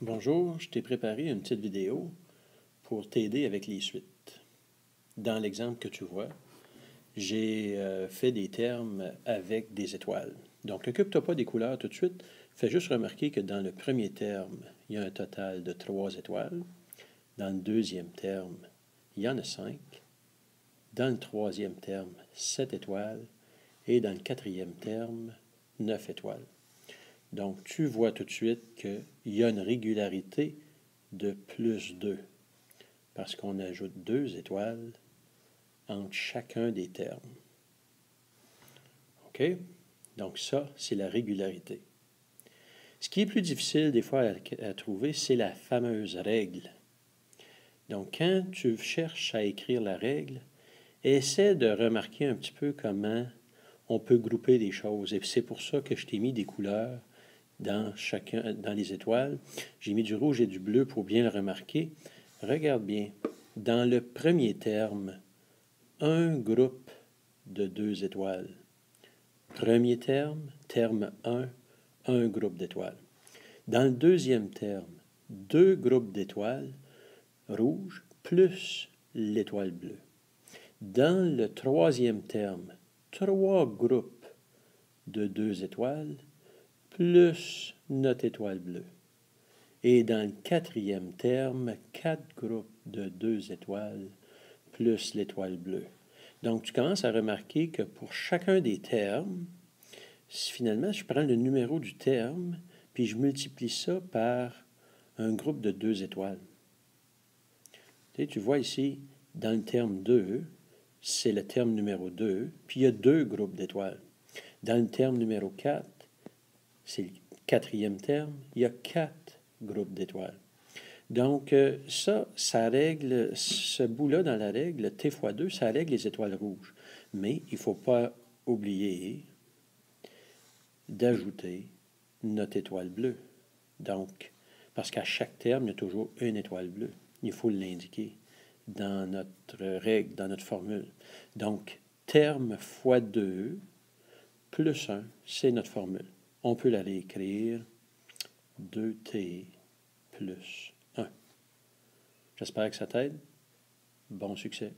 Bonjour, je t'ai préparé une petite vidéo pour t'aider avec les suites. Dans l'exemple que tu vois, j'ai fait des termes avec des étoiles. Donc, occupe-toi pas des couleurs tout de suite. Fais juste remarquer que dans le premier terme, il y a un total de 3 étoiles. Dans le deuxième terme, il y en a 5. Dans le troisième terme, 7 étoiles. Et dans le quatrième terme, 9 étoiles. Donc, tu vois tout de suite qu'il y a une régularité de plus 2, parce qu'on ajoute 2 étoiles entre chacun des termes. OK? Donc ça, c'est la régularité. Ce qui est plus difficile des fois à trouver, c'est la fameuse règle. Donc quand tu cherches à écrire la règle, essaie de remarquer un petit peu comment on peut grouper des choses. Et c'est pour ça que je t'ai mis des couleurs dans les étoiles. J'ai mis du rouge et du bleu pour bien le remarquer. Regarde bien. Dans le premier terme, un groupe de 2 étoiles. Premier terme, terme 1, un groupe d'étoiles. Dans le deuxième terme, 2 groupes d'étoiles rouges plus l'étoile bleue. Dans le troisième terme, 3 groupes de 2 étoiles plus notre étoile bleue. Et dans le quatrième terme, 4 groupes de 2 étoiles plus l'étoile bleue. Donc, tu commences à remarquer que pour chacun des termes, finalement, je prends le numéro du terme, puis je multiplie ça par un groupe de 2 étoiles. Tu vois ici, dans le terme 2, c'est le terme numéro 2, puis il y a 2 groupes d'étoiles. Dans le terme numéro 4, c'est le quatrième terme, il y a 4 groupes d'étoiles. Donc, ça règle, ce bout-là dans la règle, T fois 2, ça règle les étoiles rouges. Mais il ne faut pas oublier d'ajouter notre étoile bleue. Donc, parce qu'à chaque terme, il y a toujours une étoile bleue. Il faut l'indiquer dans notre règle, dans notre formule. Donc, terme fois 2 plus 1, c'est notre formule. On peut la réécrire 2T plus 1. J'espère que ça t'aide. Bon succès.